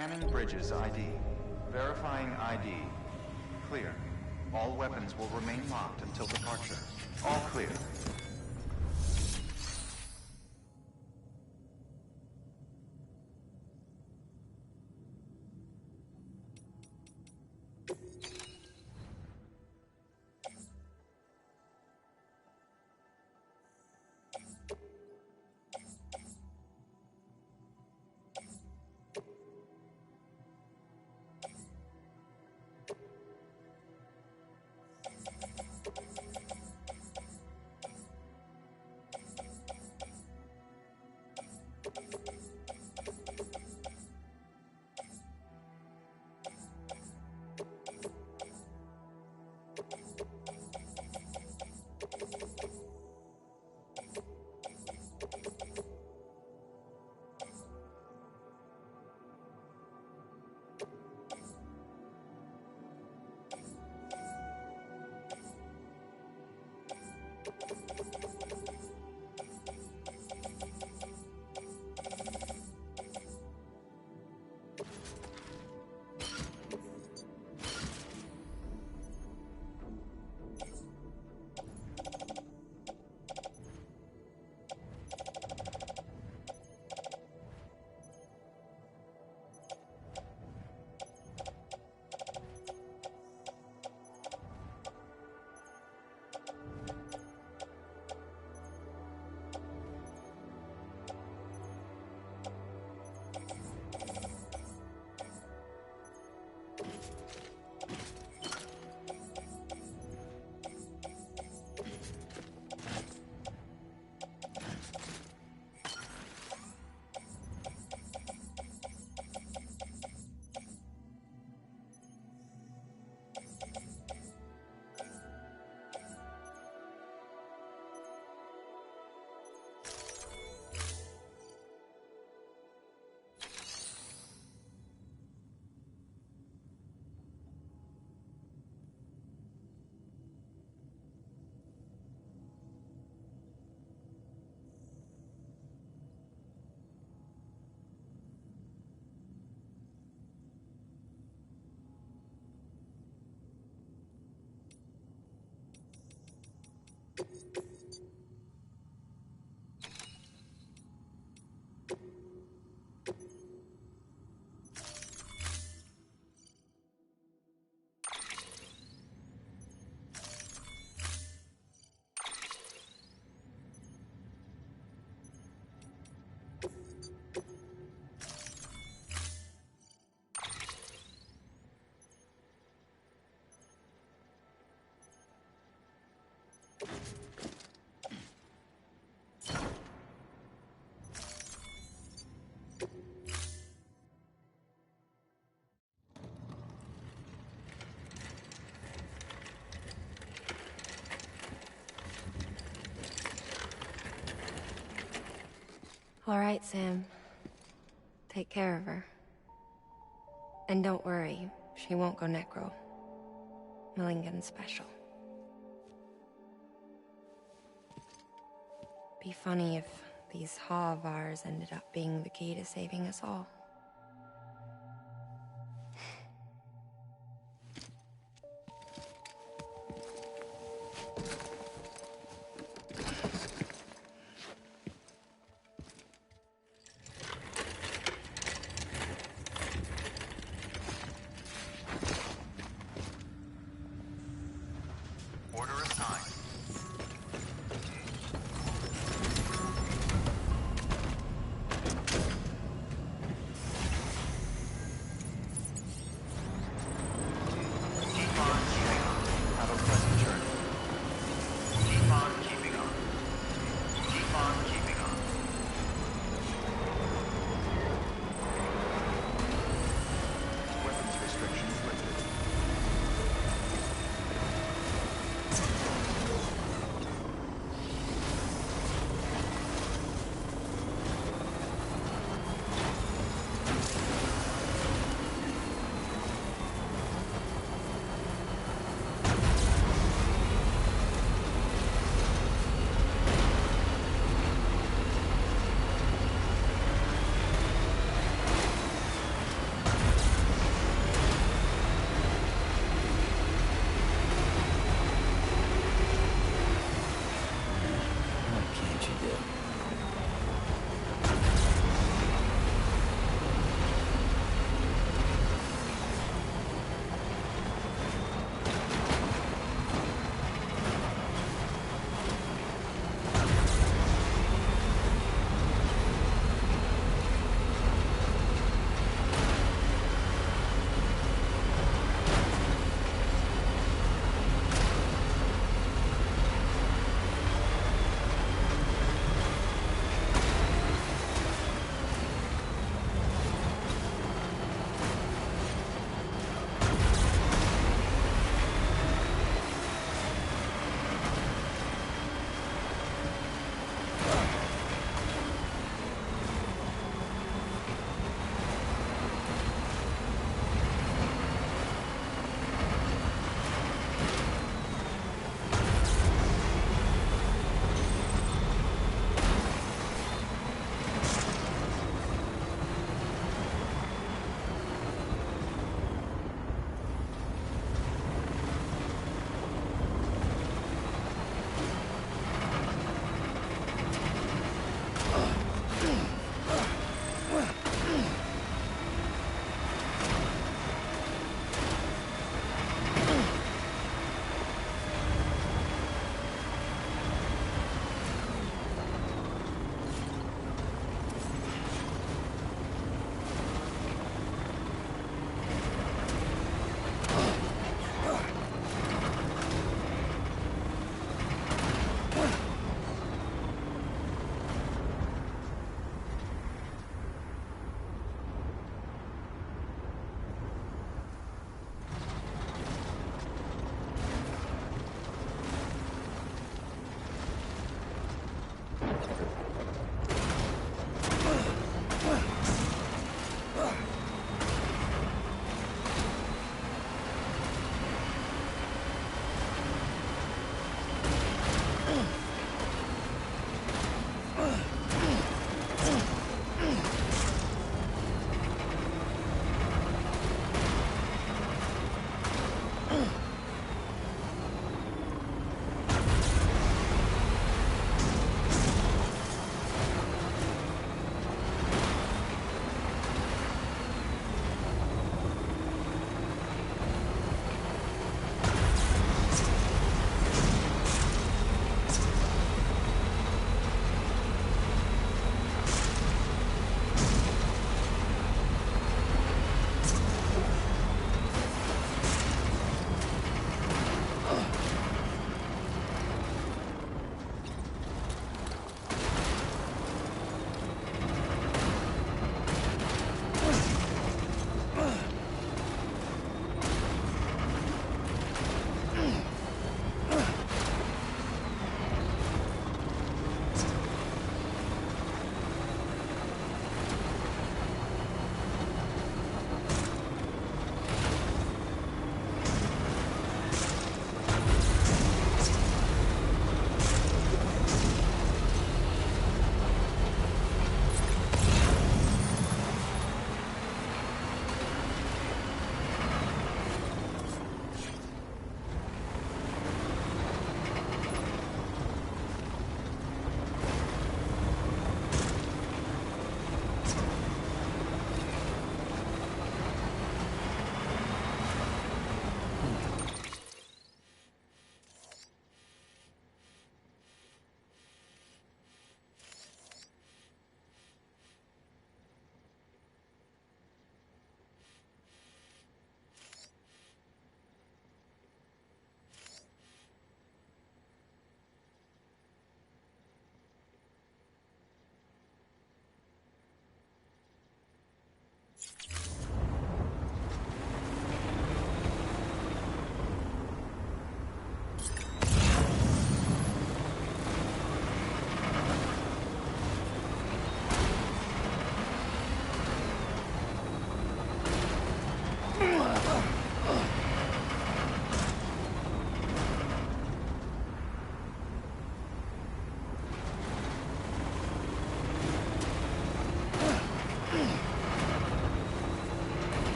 Scanning bridges ID. Verifying ID. Clear. All weapons will remain locked until departure. All clear. All right, Sam. Take care of her. And don't worry, she won't go necro. Millingen's special. Be funny if these Ha of ours ended up being the key to saving us all. Order assigned.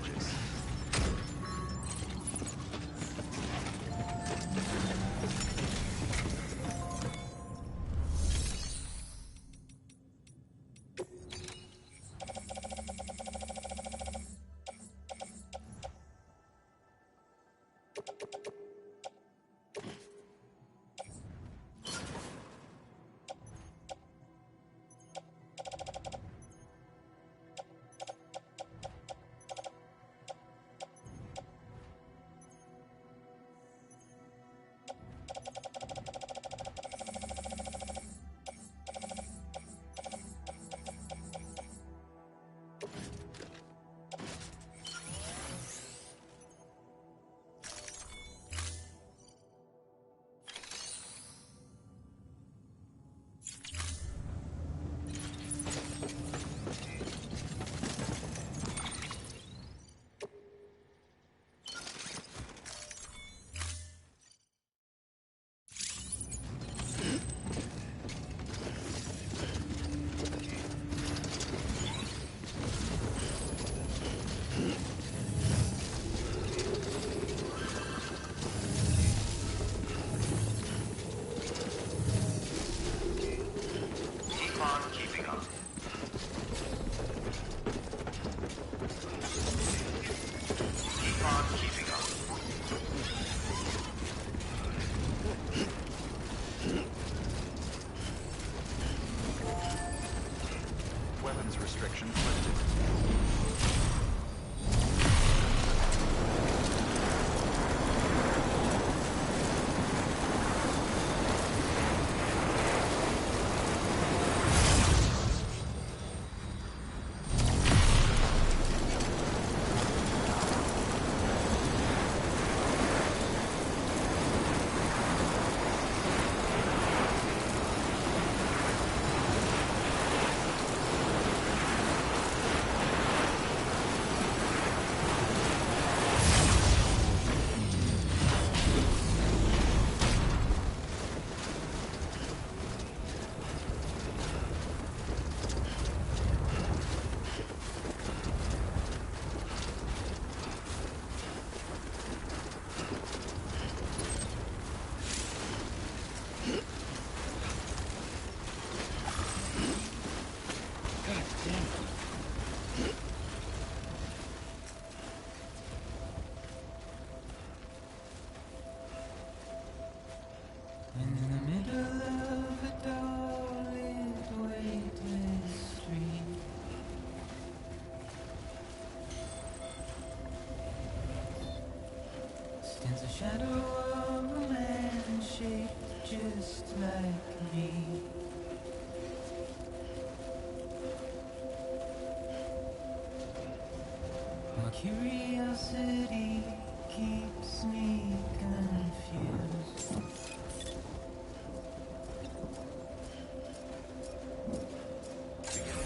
bridges. Weapons restrictions lifted. Stands a shadow of a man shaped just like me. My curiosity keeps me confused.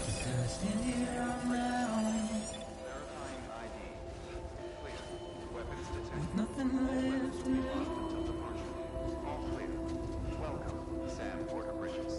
So I stand here on my own, Verifying ID. Clear. Weapons detected. with nothing left to Locked lose. until departure. All clear. Welcome, Sam Porter Bridges.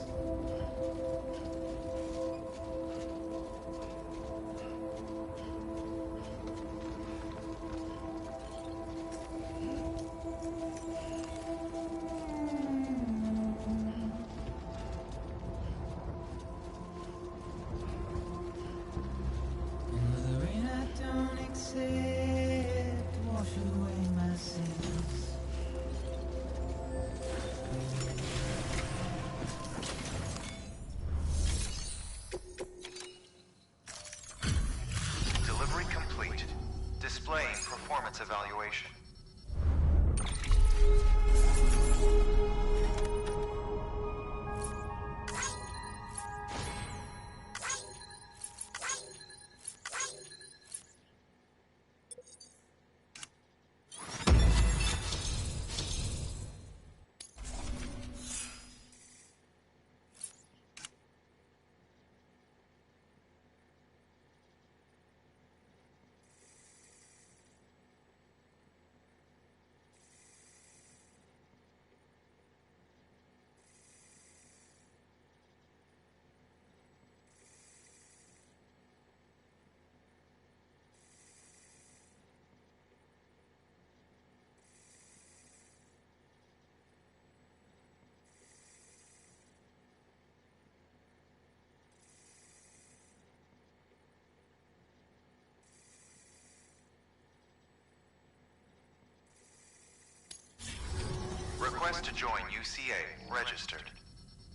Request to join UCA. Registered.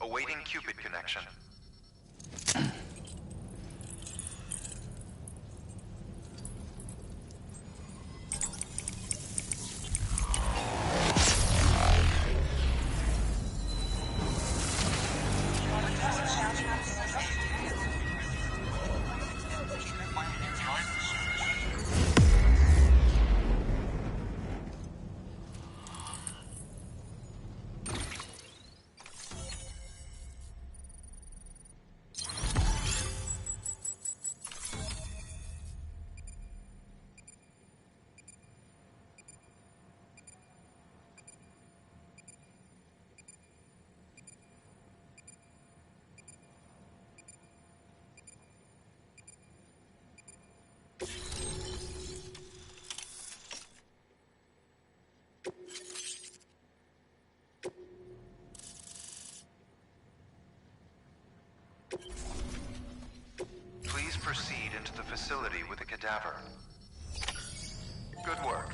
Awaiting Cupid connection. Please proceed into the facility with the cadaver. Good work.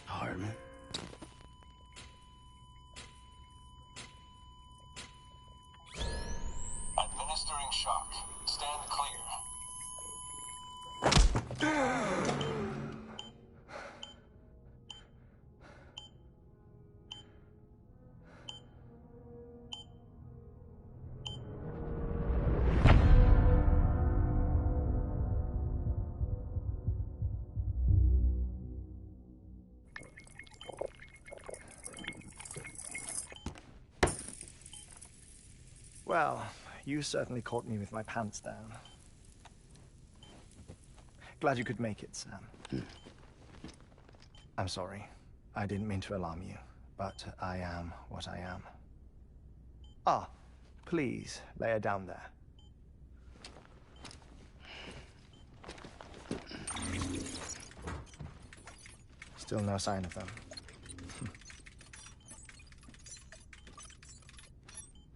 Hartman. Administering shock. Stand clear. Well, you certainly caught me with my pants down. Glad you could make it, Sam. I'm sorry. I didn't mean to alarm you, but I am what I am. Ah, please, lay her down there. Still no sign of them.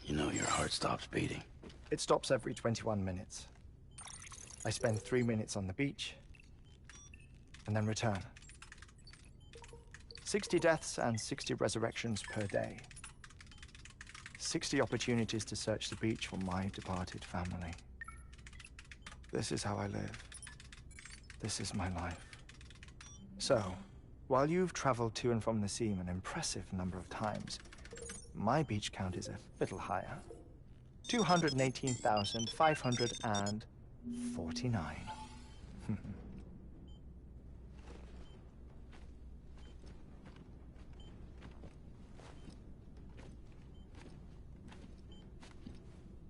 You know your heart stops beating. It stops every 21 minutes. I spend 3 minutes on the beach, and then return. 60 deaths and 60 resurrections per day. 60 opportunities to search the beach for my departed family. This is how I live. This is my life. So, while you've traveled to and from the sea an impressive number of times, my beach count is a little higher. 218,549.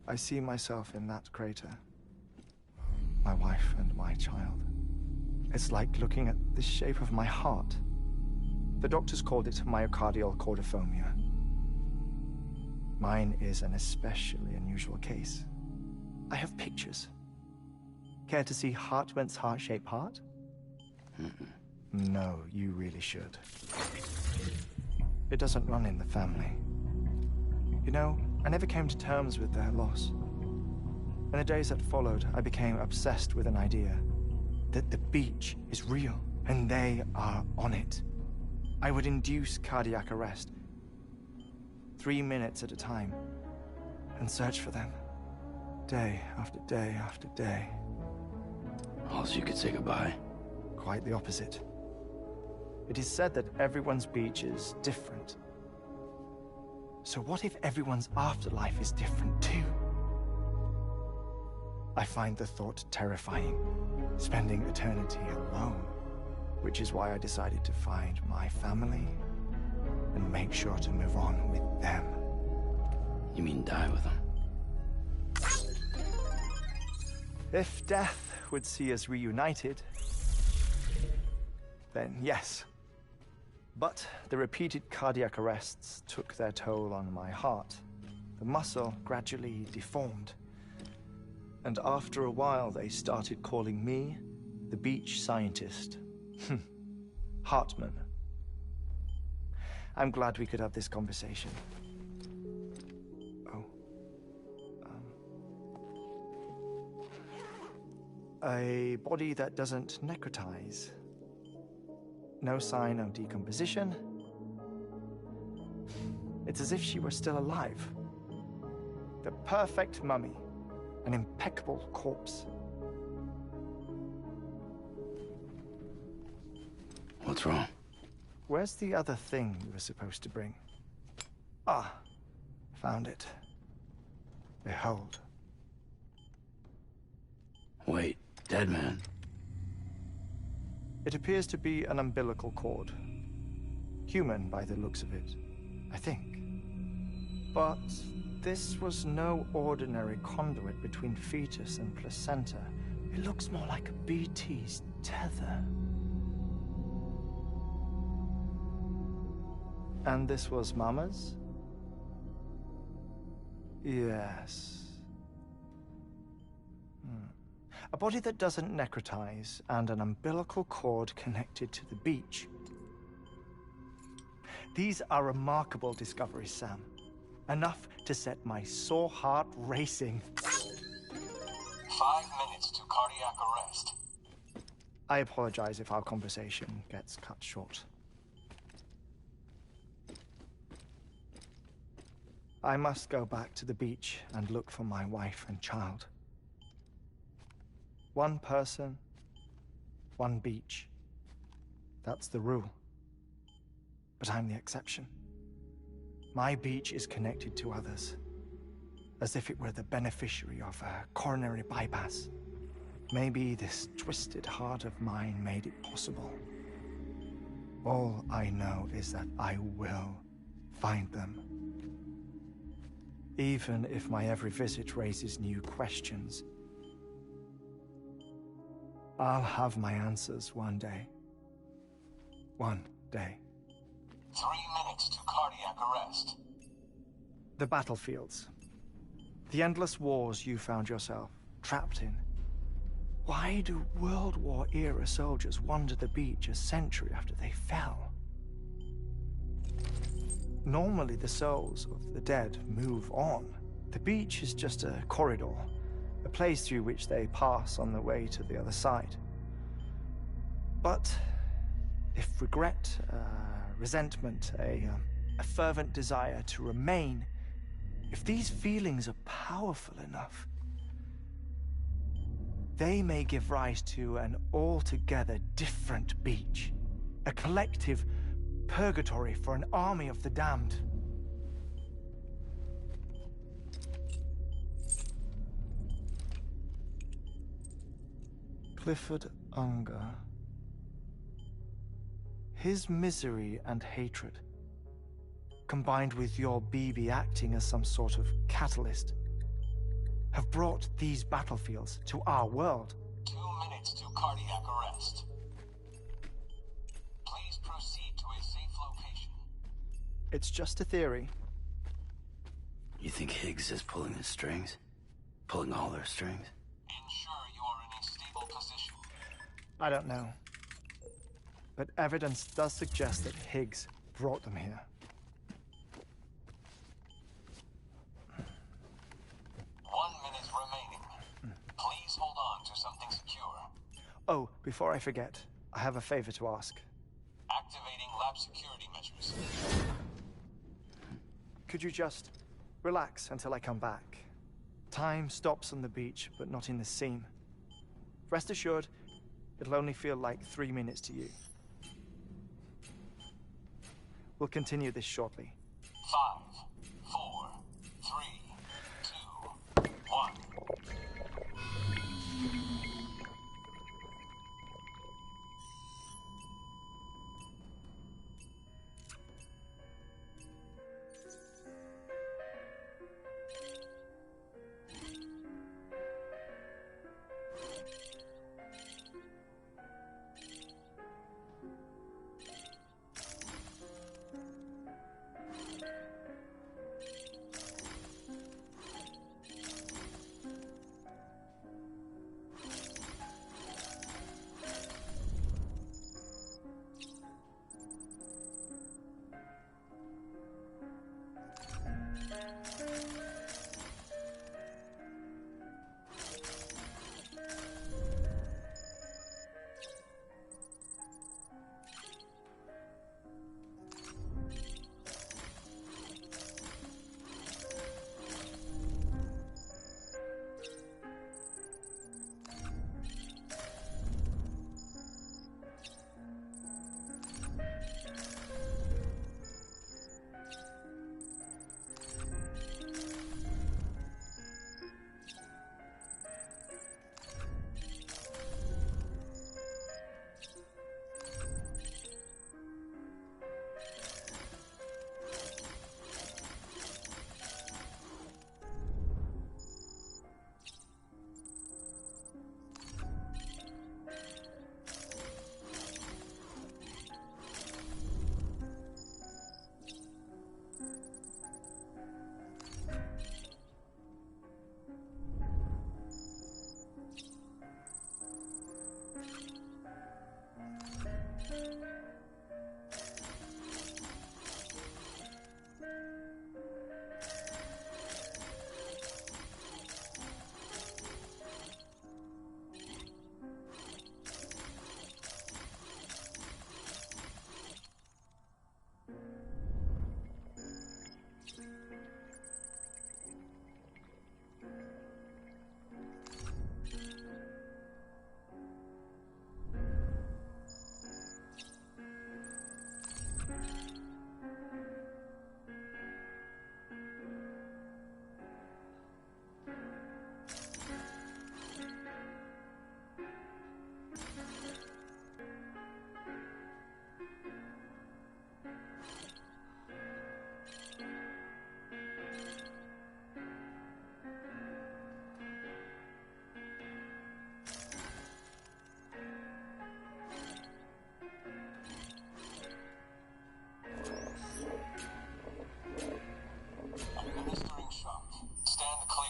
I see myself in that crater. My wife and my child. It's like looking at the shape of my heart. The doctors called it myocardial cordiformia. Mine is an especially unusual case. I have pictures. Care to see Hartman's heart-shaped heart? No, you really should. It doesn't run in the family. You know, I never came to terms with their loss. In the days that followed, I became obsessed with an idea that the beach is real and they are on it. I would induce cardiac arrest, 3 minutes at a time, and search for them, day after day after day. Also, you could say goodbye. Quite the opposite. It is said that everyone's beach is different. So what if everyone's afterlife is different too? I find the thought terrifying, spending eternity alone, which is why I decided to find my family and make sure to move on with them. You mean die with them? If death would see us reunited, then yes. But the repeated cardiac arrests took their toll on my heart. The muscle gradually deformed. And after a while, they started calling me the beach scientist. Hartman. I'm glad we could have this conversation. Oh. A body that doesn't necrotize. No sign of decomposition. It's as if she were still alive. The perfect mummy. An impeccable corpse. What's wrong? Where's the other thing you were supposed to bring? Ah, found it. Behold. Wait, dead man? It appears to be an umbilical cord. Human by the looks of it, I think. But this was no ordinary conduit between fetus and placenta. It looks more like a BT's tether. And this was Mama's? Yes. A body that doesn't necrotize and an umbilical cord connected to the beach. These are remarkable discoveries, Sam. Enough to set my sore heart racing. 5 minutes to cardiac arrest. I apologize if our conversation gets cut short. I must go back to the beach and look for my wife and child. One person, one beach. That's the rule. But I'm the exception. My beach is connected to others, as if it were the beneficiary of a coronary bypass. Maybe this twisted heart of mine made it possible. All I know is that I will find them. Even if my every visit raises new questions, I'll have my answers one day. One day. 3 minutes to cardiac arrest. The battlefields. The endless wars you found yourself trapped in. Why do World War-era soldiers wander the beach a century after they fell? Normally, the souls of the dead move on. The beach is just a corridor, a place through which they pass on the way to the other side. But if regret, resentment, a fervent desire to remain, if these feelings are powerful enough, they may give rise to an altogether different beach, a collective purgatory for an army of the damned. Clifford Unger. His misery and hatred, combined with your BB acting as some sort of catalyst, have brought these battlefields to our world. 2 minutes to cardiac arrest. Please proceed to a safe location. It's just a theory. You think Higgs is pulling the strings? Pulling all their strings? Ensure you are in a stable position. I don't know. But evidence does suggest that Higgs brought them here. Oh, before I forget, I have a favor to ask. Activating lab security measures. Could you just relax until I come back? Time stops on the beach, but not in the scene. Rest assured, it'll only feel like 3 minutes to you. We'll continue this shortly. 5, 4, 3, 2, 1. Administering shock. Stand clear.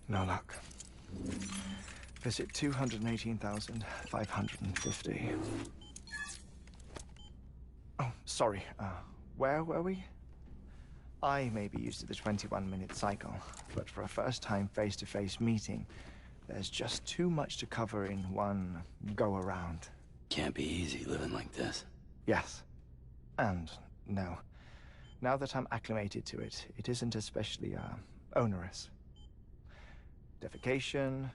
No luck. Visit 218,550. Oh, sorry. Where were we? I may be used to the 21-minute cycle, but for a first-time face-to-face meeting, there's just too much to cover in one go-around. Can't be easy living like this. Yes. And no. Now that I'm acclimated to it, it isn't especially, onerous. Defecation,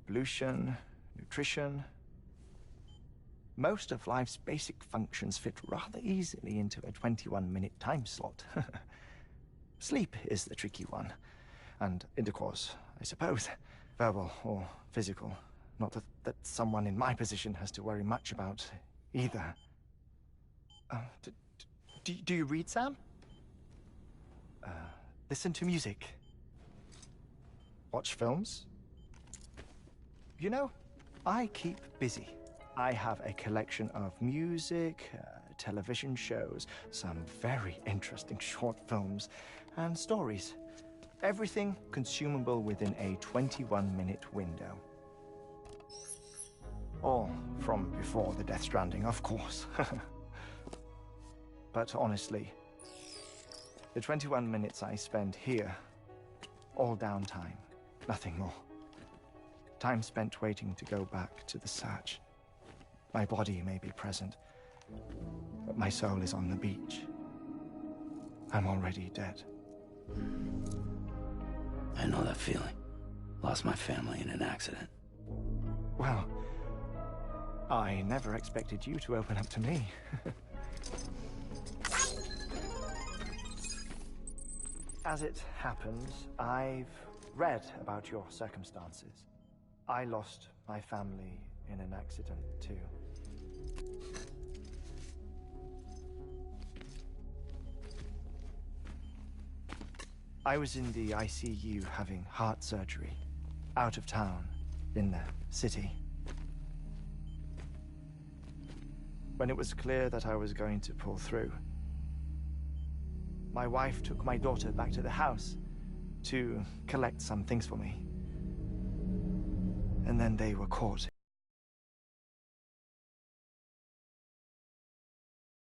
pollution, nutrition. Most of life's basic functions fit rather easily into a 21-minute time slot. Sleep is the tricky one. And intercourse, I suppose. Verbal or physical. Not that someone in my position has to worry much about either. Do you read, Sam? Listen to music. Watch films? You know, I keep busy. I have a collection of music, television shows, some very interesting short films, and stories. Everything consumable within a 21-minute window. All from before the Death Stranding, of course. But honestly, The 21 minutes I spend here, all downtime, nothing more. Time spent waiting to go back to the search. My body may be present, but my soul is on the beach. I'm already dead. I know that feeling. Lost my family in an accident. Well, I never expected you to open up to me. As it happens, I've read about your circumstances. I lost my family in an accident, too. I was in the ICU having heart surgery, out of town, in the city. When it was clear that I was going to pull through, my wife took my daughter back to the house to collect some things for me. And then they were caught.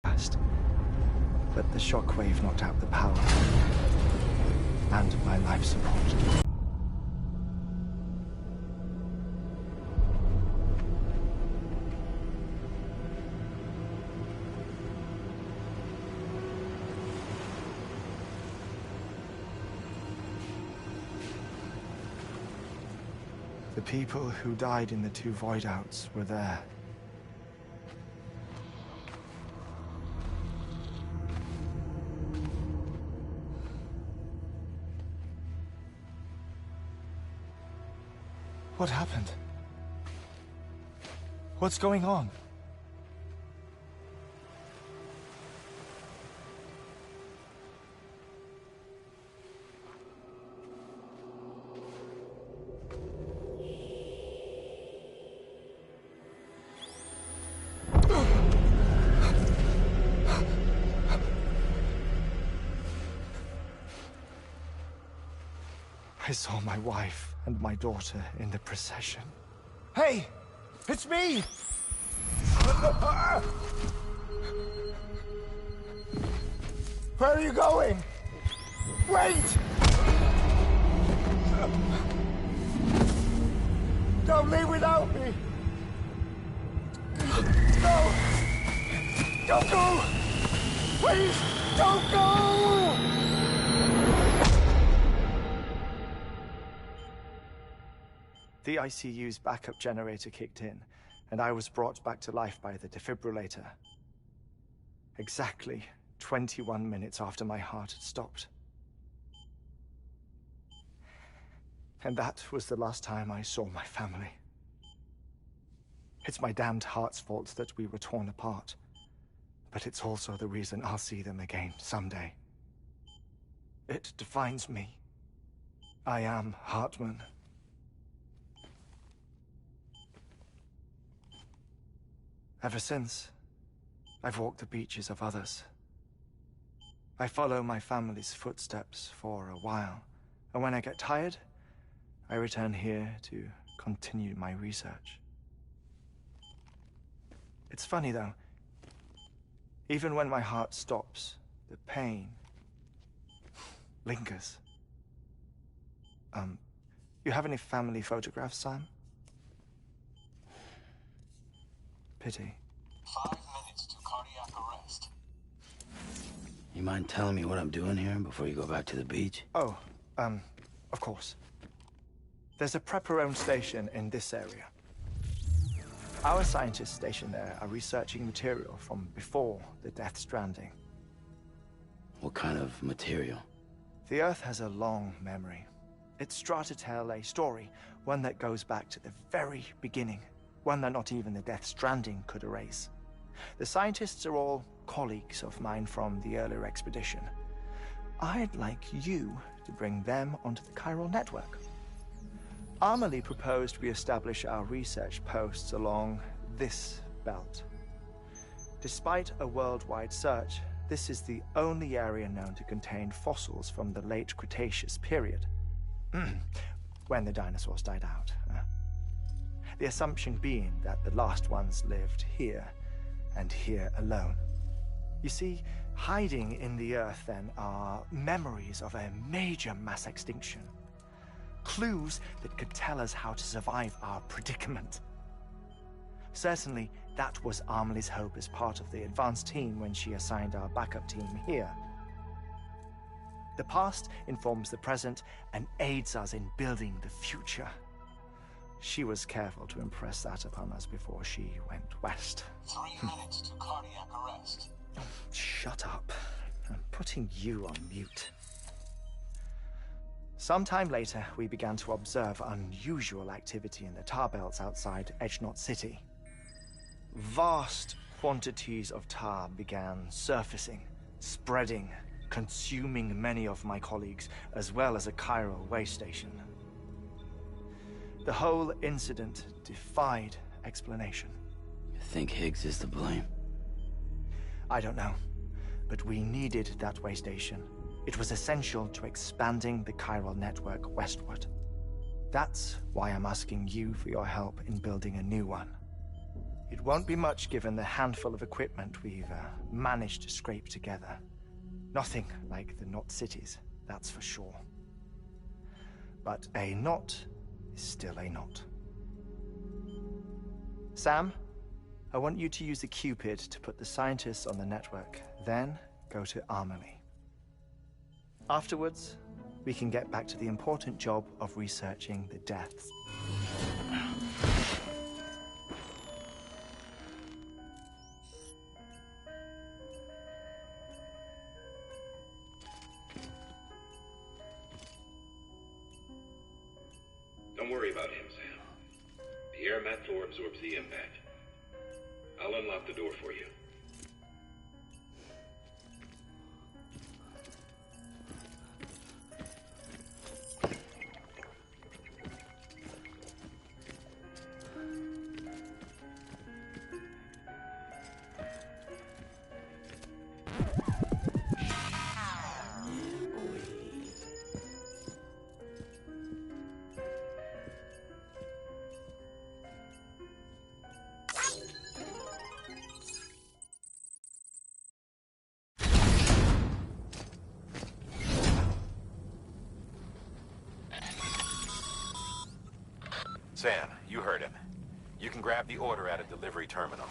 But the shockwave knocked out the power and my life support. The people who died in the 2 void outs were there. What happened? What's going on? I saw my wife and my daughter in the procession. Hey! It's me! Where are you going? Wait! Don't leave without me! No! Don't go! Please, don't go! The ICU's backup generator kicked in, and I was brought back to life by the defibrillator. Exactly 21 minutes after my heart had stopped. And that was the last time I saw my family. It's my damned heart's fault that we were torn apart, but it's also the reason I'll see them again someday. It defines me. I am Hartman. Ever since, I've walked the beaches of others. I follow my family's footsteps for a while, and when I get tired, I return here to continue my research. It's funny, though. Even when my heart stops, the pain lingers. You have any family photographs, Sam? Pity. 5 minutes to cardiac arrest. You mind telling me what I'm doing here before you go back to the beach? Oh, of course. There's a prepper-owned station in this area. Our scientists stationed there are researching material from before the Death Stranding. What kind of material? The Earth has a long memory. It's trying to tell a story, one that goes back to the very beginning. One that not even the Death Stranding could erase. The scientists are all colleagues of mine from the earlier expedition. I'd like you to bring them onto the chiral network. Amelie proposed we establish our research posts along this belt. Despite a worldwide search, this is the only area known to contain fossils from the late Cretaceous period, when the dinosaurs died out. The assumption being that the last ones lived here, and here alone. You see, hiding in the Earth, then, are memories of a major mass extinction. Clues that could tell us how to survive our predicament. Certainly, that was Amelie's hope as part of the advanced team when she assigned our backup team here. The past informs the present and aids us in building the future. She was careful to impress that upon us before she went west. 3 minutes to cardiac arrest. Shut up. I'm putting you on mute. Sometime later, we began to observe unusual activity in the tar belts outside Edgenot City. Vast quantities of tar began surfacing, spreading, consuming many of my colleagues, as well as a chiral way station. The whole incident defied explanation. You think Higgs is to blame? I don't know, but we needed that way station. It was essential to expanding the chiral network westward. That's why I'm asking you for your help in building a new one. It won't be much given the handful of equipment we've managed to scrape together. Nothing like the Knot cities, that's for sure. But a knot is still a knot. Sam, I want you to use the Cupid to put the scientists on the network, then go to Amelie. Afterwards, we can get back to the important job of researching the deaths. Don't worry about him, Sam. The air mat floor absorbs the impact. I'll unlock the door for you. Sam, you heard him. You can grab the order at a delivery terminal.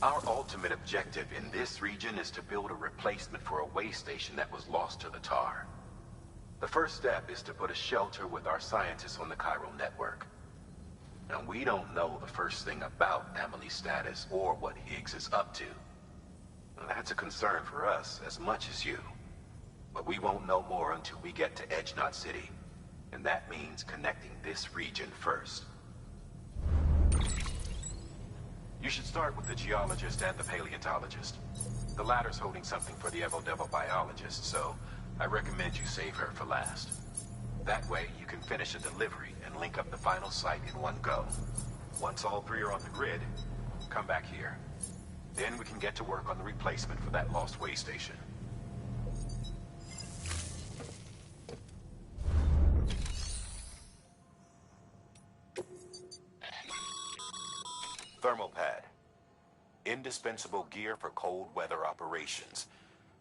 Our ultimate objective in this region is to build a replacement for a way station that was lost to the tar. The first step is to put a shelter with our scientists on the chiral network. Now, we don't know the first thing about Amelie's status or what Higgs is up to. Now, that's a concern for us as much as you. But we won't know more until we get to Edgenot City. And that means connecting this region first. You should start with the geologist and the paleontologist. The latter's holding something for the Evo-Devo biologist, so I recommend you save her for last. That way, you can finish a delivery and link up the final site in one go. Once all three are on the grid, come back here. Then we can get to work on the replacement for that lost way station. Thermal pad. Indispensable gear for cold weather operations,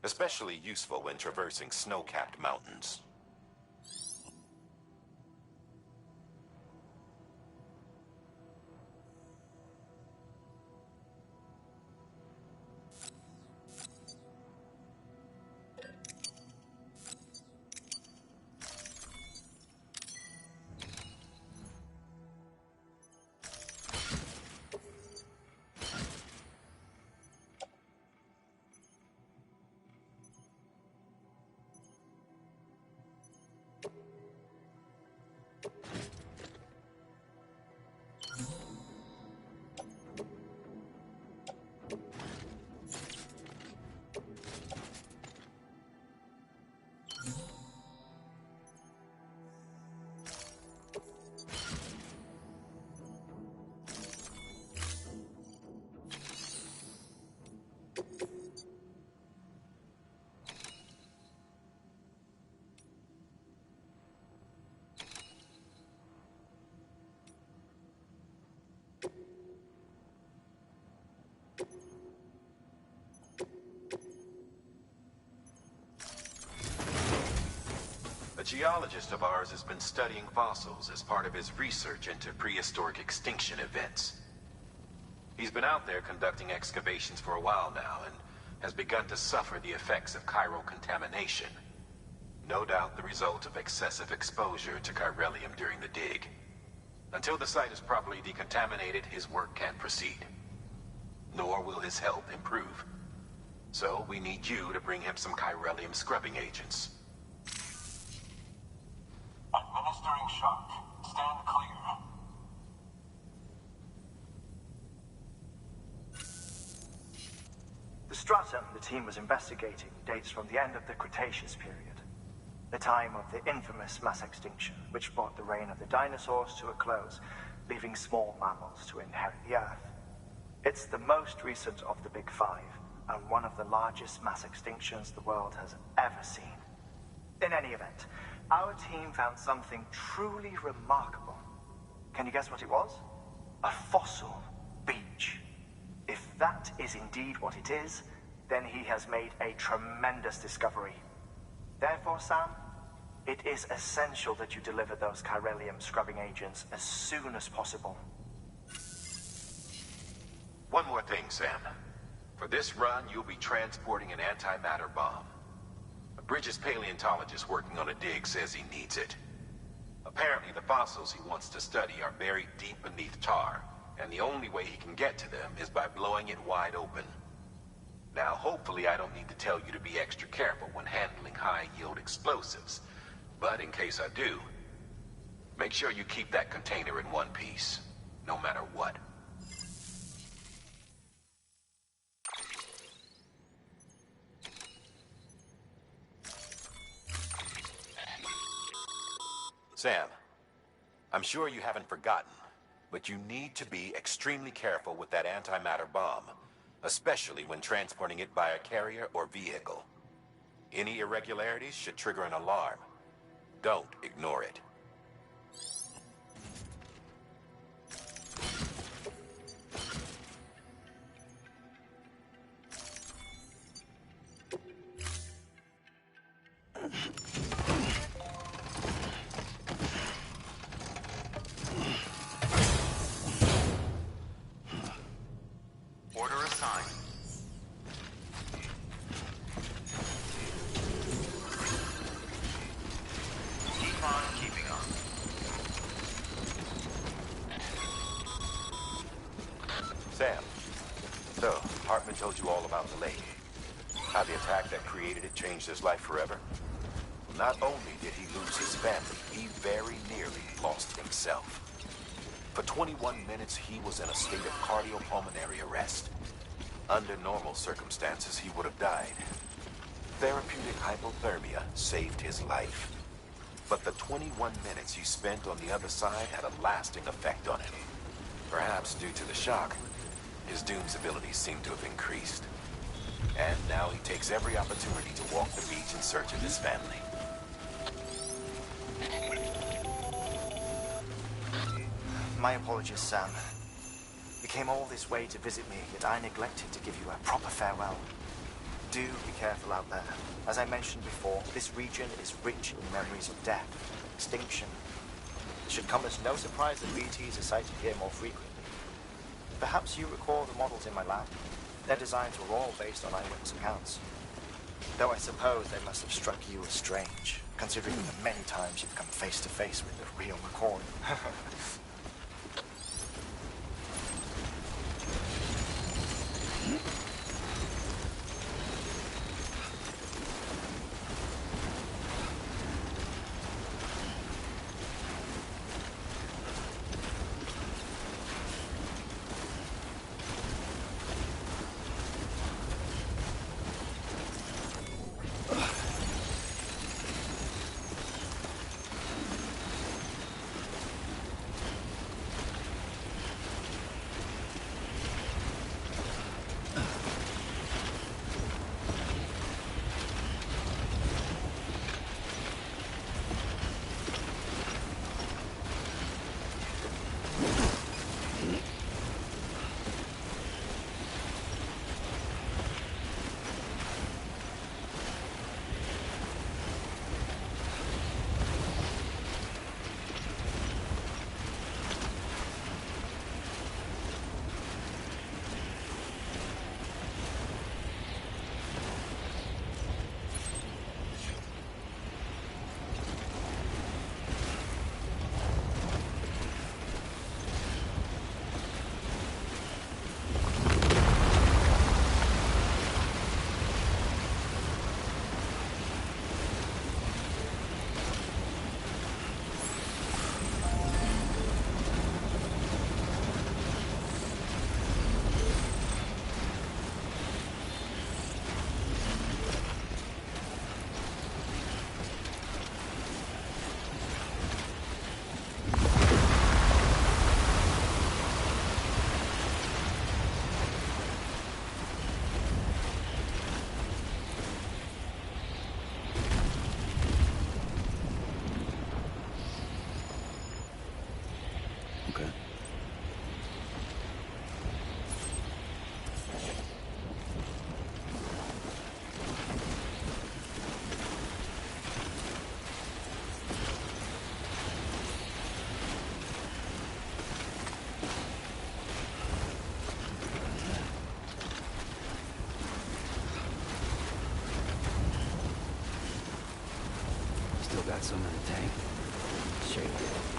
especially useful when traversing snow-capped mountains. geologist of ours has been studying fossils as part of his research into prehistoric extinction events. He's been out there conducting excavations for a while now and has begun to suffer the effects of chiral contamination. No doubt the result of excessive exposure to chiralium during the dig. Until the site is properly decontaminated, his work can't proceed. Nor will his health improve. So we need you to bring him some chiralium scrubbing agents. Administering shock. Stand clear. The stratum the team was investigating dates from the end of the Cretaceous period, the time of the infamous mass extinction, which brought the reign of the dinosaurs to a close, leaving small mammals to inherit the Earth. It's the most recent of the Big Five, and one of the largest mass extinctions the world has ever seen. In any event, our team found something truly remarkable. Can you guess what it was? A fossil beach. If that is indeed what it is, then he has made a tremendous discovery. Therefore, Sam, it is essential that you deliver those chiralium scrubbing agents as soon as possible. One more thing, Sam. For this run, you'll be transporting an antimatter bomb. Bridges' paleontologist working on a dig says he needs it. Apparently, the fossils he wants to study are buried deep beneath tar, and the only way he can get to them is by blowing it wide open. Now, hopefully I don't need to tell you to be extra careful when handling high-yield explosives, but in case I do, make sure you keep that container in one piece, no matter what. Sam, I'm sure you haven't forgotten, but you need to be extremely careful with that antimatter bomb, especially when transporting it by a carrier or vehicle. Any irregularities should trigger an alarm. Don't ignore it. Order assigned. Keep on keeping on. Sam, so Hartman told you all about the lake. How the attack that created it changed his life forever? Well, not only did he lose his family, he very nearly lost himself. For 21 minutes, he was in a state of cardiopulmonary arrest. Under normal circumstances, he would have died. Therapeutic hypothermia saved his life. But the 21 minutes he spent on the other side had a lasting effect on him. Perhaps due to the shock, his Doom's abilities seem to have increased. And now he takes every opportunity to walk the beach in search of his family. My apologies, Sam. You came all this way to visit me, yet I neglected to give you a proper farewell. Do be careful out there. As I mentioned before, this region is rich in memories of death, extinction. It should come as no surprise that BTs are sighted here more frequently. Perhaps you recall the models in my lab? Their designs were all based on eyewitness accounts. Though I suppose they must have struck you as strange, considering the many times you've come face to face with the real recording. Still got some in the tank? Shake it.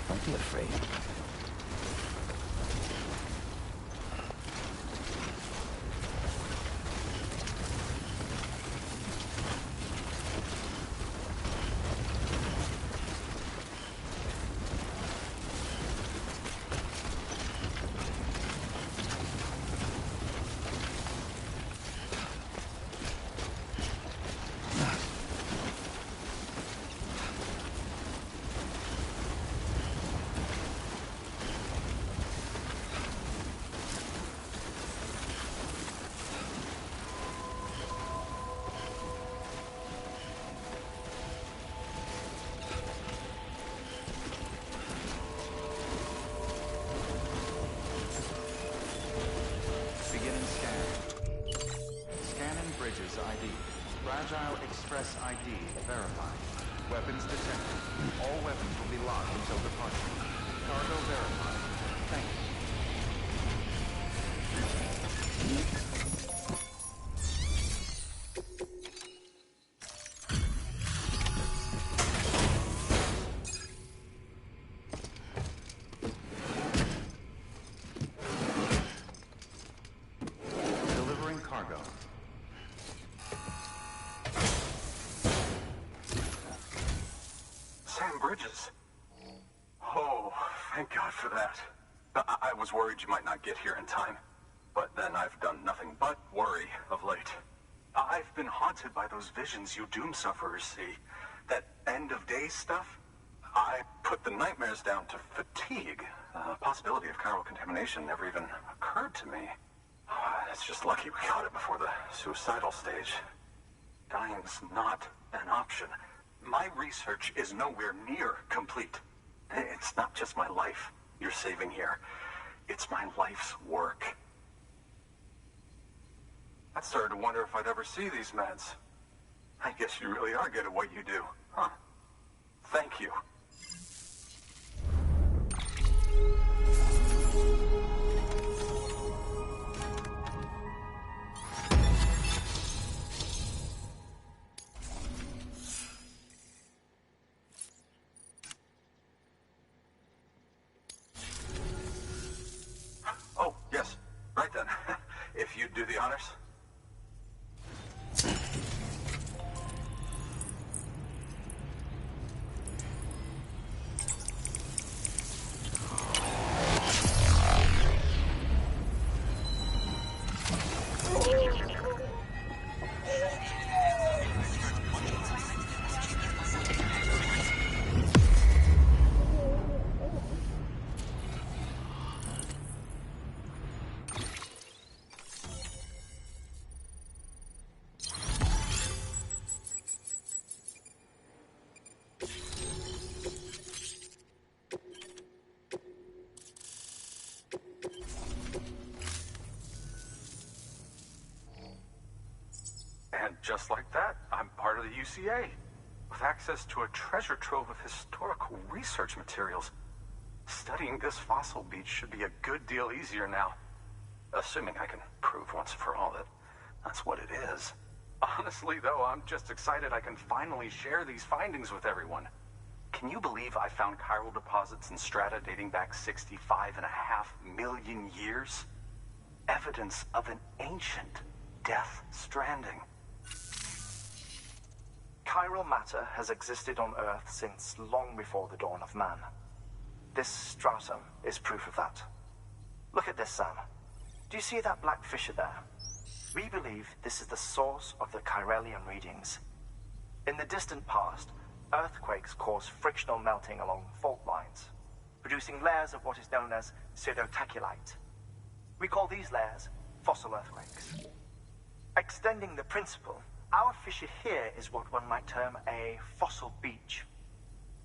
Don't be afraid. ID. Fragile Express ID verified. Weapons detected. All weapons will be locked until departure. Cargo verified. Thank you. Delivering cargo. Sam Bridges. Oh, thank God for that. I was worried you might not get here in time. But then I've done nothing but worry of late. I've been haunted by those visions you doom sufferers see. That end of days stuff. I put the nightmares down to fatigue. The possibility of chiral contamination never even occurred to me. It's just lucky we got it before the suicidal stage. Dying's not an option. My research is nowhere near complete. It's not just my life. you're saving here. It's my life's work. I started to wonder if I'd ever see these meds. I guess you really are good at what you do, huh? Thank you. Oh, yes. Right then. If you'd do the honors. And just like that, I'm part of the UCA, with access to a treasure trove of historical research materials. Studying this fossil beach should be a good deal easier now, assuming I can prove once for all that that's what it is. Honestly, though, I'm just excited I can finally share these findings with everyone. Can you believe I found chiral deposits in strata dating back 65.5 million years? Evidence of an ancient death stranding. Chiral matter has existed on Earth since long before the dawn of man. This stratum is proof of that. Look at this, Sam. Do you see that black fissure there? We believe this is the source of the Chiralian readings. In the distant past, earthquakes caused frictional melting along fault lines, producing layers of what is known as pseudotachylite. We call these layers fossil earthquakes. Extending the principle, our fissure here is what one might term a fossil beach.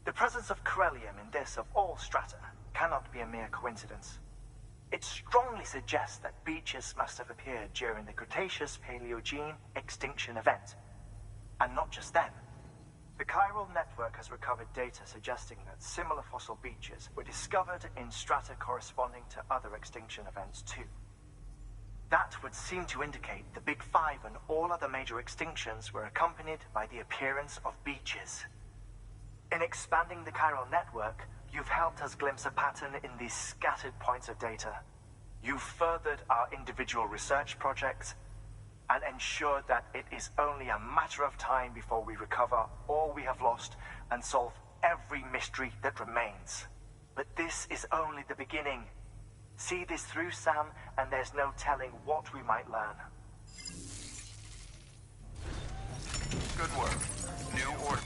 The presence of corellium in this of all strata cannot be a mere coincidence. It strongly suggests that beaches must have appeared during the Cretaceous-Paleogene extinction event. And not just then. The chiral network has recovered data suggesting that similar fossil beaches were discovered in strata corresponding to other extinction events too. That would seem to indicate the Big Five and all other major extinctions were accompanied by the appearance of beaches. In expanding the chiral network, you've helped us glimpse a pattern in these scattered points of data. You've furthered our individual research projects and ensured that it is only a matter of time before we recover all we have lost and solve every mystery that remains. But this is only the beginning. See this through, Sam, and there's no telling what we might learn. Good work. New order.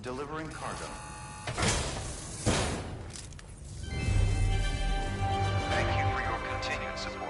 Delivering cargo. Thank you for your continued support.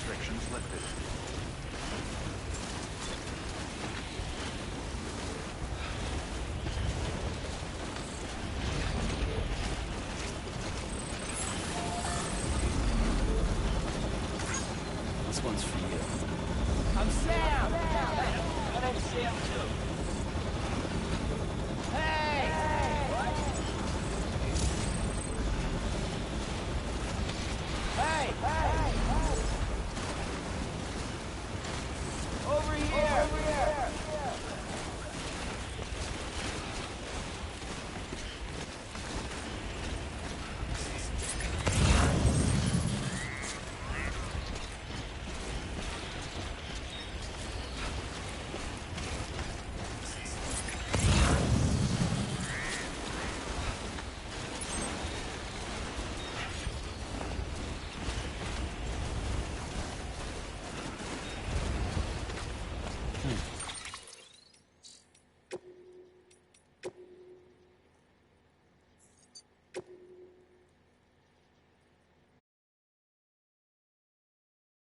restrictions lifted. This one's for you. I'm Sam! My name's Sam, too. Hey! What? Hey! Over here! Over here!